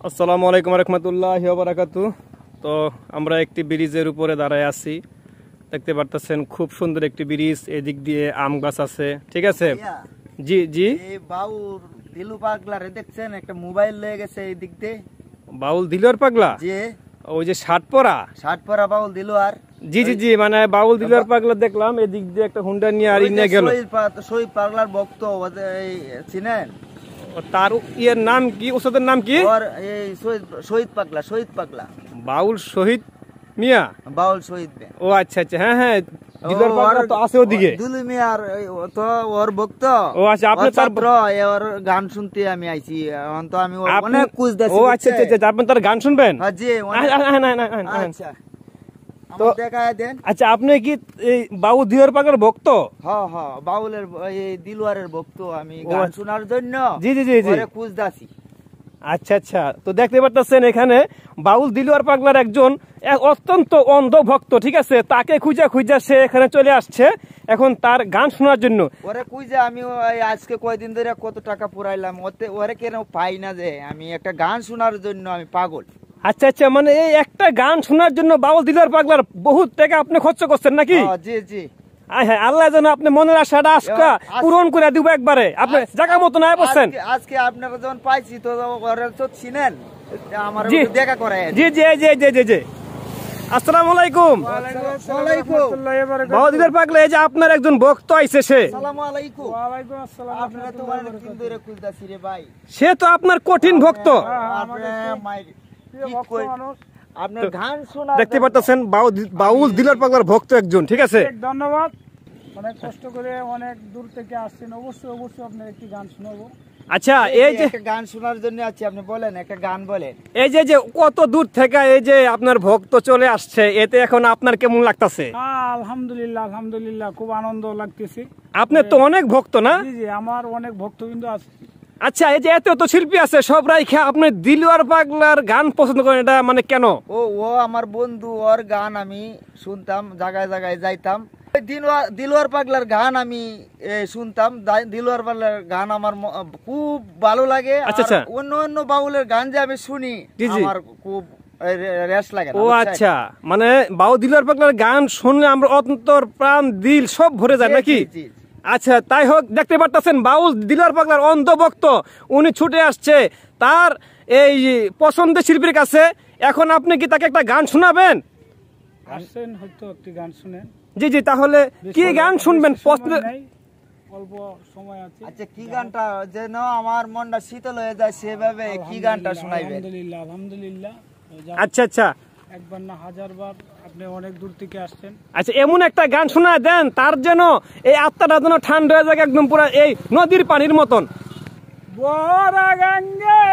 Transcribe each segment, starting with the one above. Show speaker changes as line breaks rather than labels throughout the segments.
আসসালামু আলাইকুম রহমতুল্লাহি ওয়া বারাকাতুহু। তো আমরা একটি ব্রিজের উপরে দাঁড়ায় আছি, দেখতে পারতেছেন খুব সুন্দর একটি ব্রিজ, এদিক দিয়ে আম গাছ আছে, ঠিক আছে। জি জি,
এই বাউল দিলু পাগলারে দেখছেন, একটা মোবাইল লয়ে গেছে এই দিক দিয়ে।
বাউল দিলুয়ার পাগলা,
যে
ওই যে শার্ট পরা
বাউল দিলু আর
জি জি জি, মানে বাউল দিলুয়ার পাগলা দেখলাম এদিক দিয়ে একটা হুন্ডা নিয়ে আর ইনে গেল।
শহীদ পাগলার ভক্ত চিনেন?
তার ইয়ের নাম কি, ওস্তাদের নাম কি?
ওর এই শহীদ পাগলা
বাউল শহীদ মিয়া,
বাউল শহীদ।
ও আচ্ছা আচ্ছা, হ্যাঁ হ্যাঁ, দিলুয়ার পাগলা তো আছে ওদিকে।
দিলু মিয়ার তো ওর ভক্ত।
ও আচ্ছা, আপনি তার
ওর গান শুনতে আমি আইছি, এখন তো আমি অনেক কুছ দেছি।
ও আচ্ছা আচ্ছা, আপনি তার গান শুনবেন?
হ্যাঁ জি, আচ্ছা
তো
দেখায় দেন।
আচ্ছা, আপনি কি এই বাউল দিলুয়ার পাগলার ভক্ত?
হ্যাঁ হ্যাঁ, বাউলের এই দিলুয়ারের ভক্ত আমি, গান শোনার জন্য
জি জি জি জি
কুছ দাসি।
আচ্ছা আচ্ছা, তো দেখতে পাচ্ছেন এখানে বাউল দিলুয়ার পাগলার একজন অত্যন্ত অন্ধ ভক্ত, ঠিক আছে। তাকে খুঁজা খুঁজা সে এখানে চলে আসছে এখন তার গান শোনার জন্য।
ওরে খুঁজে আমি আজকে কয়দিন ধরে কত টাকা পুরাইলাম, ওরে কেন পাই না, যে আমি একটা গান শোনার জন্য আমি পাগল।
আচ্ছা আচ্ছা, মানে এই একটা গান শোনার জন্য বাউল দিলুয়ার পাগলার বহুত টাকা আপনি খরচ করছেন নাকি?
জি জি,
হ্যাঁ, আল্লাহ যেন আপনি মনের আশাটা আজকে পূরণ করে দিব একবারে। আপনি জায়গা মতো না বলছেন।
আজকে আপনারা যখন পাইছি তো ওরে তো চিনেন, আমার দেখা করে।
জি জি জি জি জি জি, আসসালামু আলাইকুম। বাউল দিলুয়ার পাগলা, এই যে আপনার একজন ভক্ত আইছে, সে
আসসালামু আলাইকুম। ওয়ালাইকুম আসসালাম। আপনারা তো অনেকদিন ধরে খুঁজতাছি রে ভাই।
সে তো আপনার কঠিন ভক্ত।
আপনার গান শোনা
দেখতে পাচ্ছেন বাউল দিলুয়ার পাগলার ভক্ত একজন, ঠিক আছে।
ধন্যবাদ, অনেক কষ্ট করে অনেক দূর থেকে আসছেন, অবশ্যই অবশ্যই আপনার একটি গান শোনাবো।
আচ্ছা, এই যে
গান শোনার জন্য আছি, আপনি বলেন একটা গান বলেন।
এই যে কত দূর থেকে এই যে আপনার ভক্ত চলে আসছে, এতে এখন আপনার কেমন লাগতেছে?
আলহামদুলিল্লাহ আলহামদুলিল্লাহ, খুব আনন্দ লাগতেছে।
আপনার তো অনেক ভক্ত না?
জি জি, আমার অনেক ভক্তবৃন্দ আছে।
আচ্ছা, এই যে এত শিল্পী আছে, সব রাইখা আপনি দিলুয়ার পাগলার গান পছন্দ করেন, এটা মানে কেন?
ও আমার বন্ধু, ওর গান আমি শুনতাম, জায়গায় জায়গায় যাইতাম। দিলুয়ার পাগলার গান আমি শুনতাম। দিলুয়ার পাগলার গান আমার খুব ভালো লাগে।
আচ্ছা,
অন্য অন্য বাউলের গান যে আমি শুনি, আমার খুব রেশ লাগে।
ও আচ্ছা, মানে বাউল দিলুয়ার পাগলার গান শুনলে আমরা অন্তর প্রাণ দিল সব ভরে যায় নাকি? আচ্ছা, তাই হোক, দেখতে পারতেছেন বাউল দিলুয়ার পাগলার অন্ধ ভক্ত, উনি ছুটে আসছে তার এই পছন্দের শিল্পীর কাছে। এখন আপনি কি তাকে একটা গান শোনাবেন?
আসছেন হয়তো একটি গান শুনেন।
জি জি, তাহলে কি গান শুনবেন?
অল্প সময় আছে।
আচ্ছা, কি গানটা যেন আমার মনটা শীতল হয়ে যায় সেভাবে কি গানটা শোনাইবেন?
আলহামদুলিল্লাহ আলহামদুলিল্লাহ।
আচ্ছা আচ্ছা,
একবার না হাজারবার, আপনি অনেক দূর থেকে আসছেন।
আচ্ছা, এমন একটা গান শোনা দেন তার যেন এই আত্মাটা যেন ঠান্ডা হয়ে যায় একদম পুরো এই নদীর পানির মতন।
বরা গঙ্গে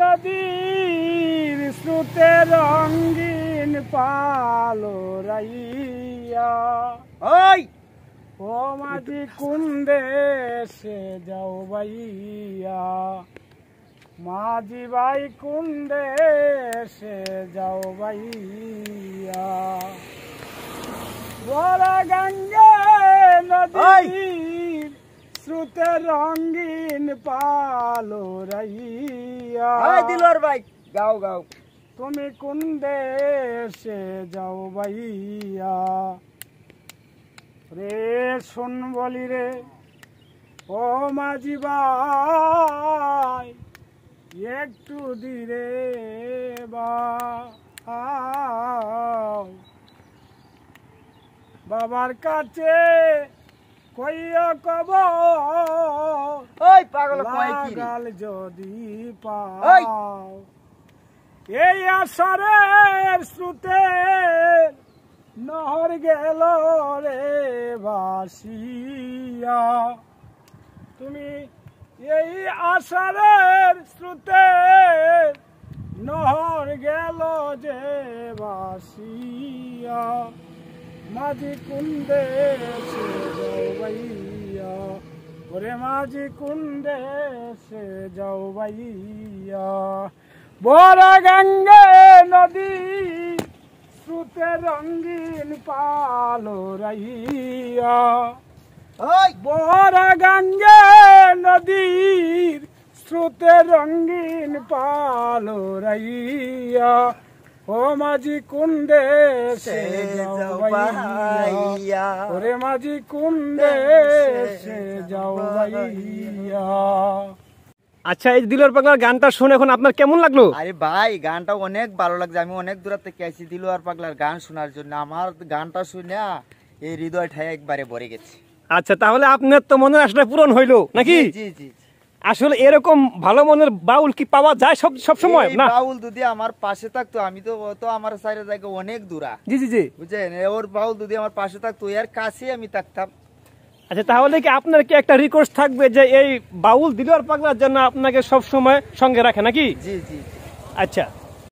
নদীর স্রোতে রঙিন পালো রাইয়া,
ওই
ও মাঝি কুন্দে সে যাও বাইয়া, মাঝি ভাই কুন্দে সে যাও বাইয়া, বরা গঙ্গে নদীর শ্রুতে রঙিন পালো রাইয়া।
দিলুয়ার ভাই গাও গাও,
তুমি কোন দেশে যাও বাইয়া, রে শোন বলি রে ও মাঝি ভাই, একটু ধীরে বাবার কাছে কইয়া কব,
ওই পাগল কই কি
লাগাল যদি পাও, এই আষাঢ়ের স্রোতে নহর গেল রে ভাসিয়া, তুমি এই আষাঢ়ের স্রোতে নহর গেল যে ভাসিয়া, মাঝি কুন্দে সে যাও বাইয়া, ওরে মাঝি কুন্দে সে যাও বাইয়া, বড় গঙ্গে নদী শ্রুতে রঙিন পালো রাইয়া, বড় গঙ্গে নদীর স্রোতের রঙিন পালো রাইয়া ও মাঝি কোন দেশে যাও ভাইয়া ওরে মাঝি কোন দেশে যাও ভাইয়া।
আচ্ছা, এই দিলওয়ার পাগলার গানটা শুনে এখন আপনার কেমন লাগলো?
আরে ভাই গানটা অনেক ভালো লাগছে, আমি অনেক দূর থেকে আইছি দিলওয়ার পাগলার গান শোনার জন্য। আমার গানটা শুনে এই হৃদয়টা একবারে ভরে গেছে।
আচ্ছা, তাহলে আপনার তো মনের আশাটা পূরণ হইলো নাকি?
জি জি।
আসলে এরকম ভালো মনের বাউল কি পাওয়া যায় সব সময়
এই
না?
বাউল যদি আমার পাশে থাকতো, আমি তো আমার সাইডে জায়গা অনেক দূরা,
জি জি জি,
বুঝছেন, ওর বাউল যদি আমার পাশে থাকতো এর কাছে আমি থাকতাম।
আচ্ছা, তাহলে কি আপনার কি একটা রিকোয়েস্ট থাকবে যে এই বাউল দিলওয়ার পাগলার জন্য আপনাকে সব সময় সঙ্গে রাখে নাকি?
জি জি।
আচ্ছা।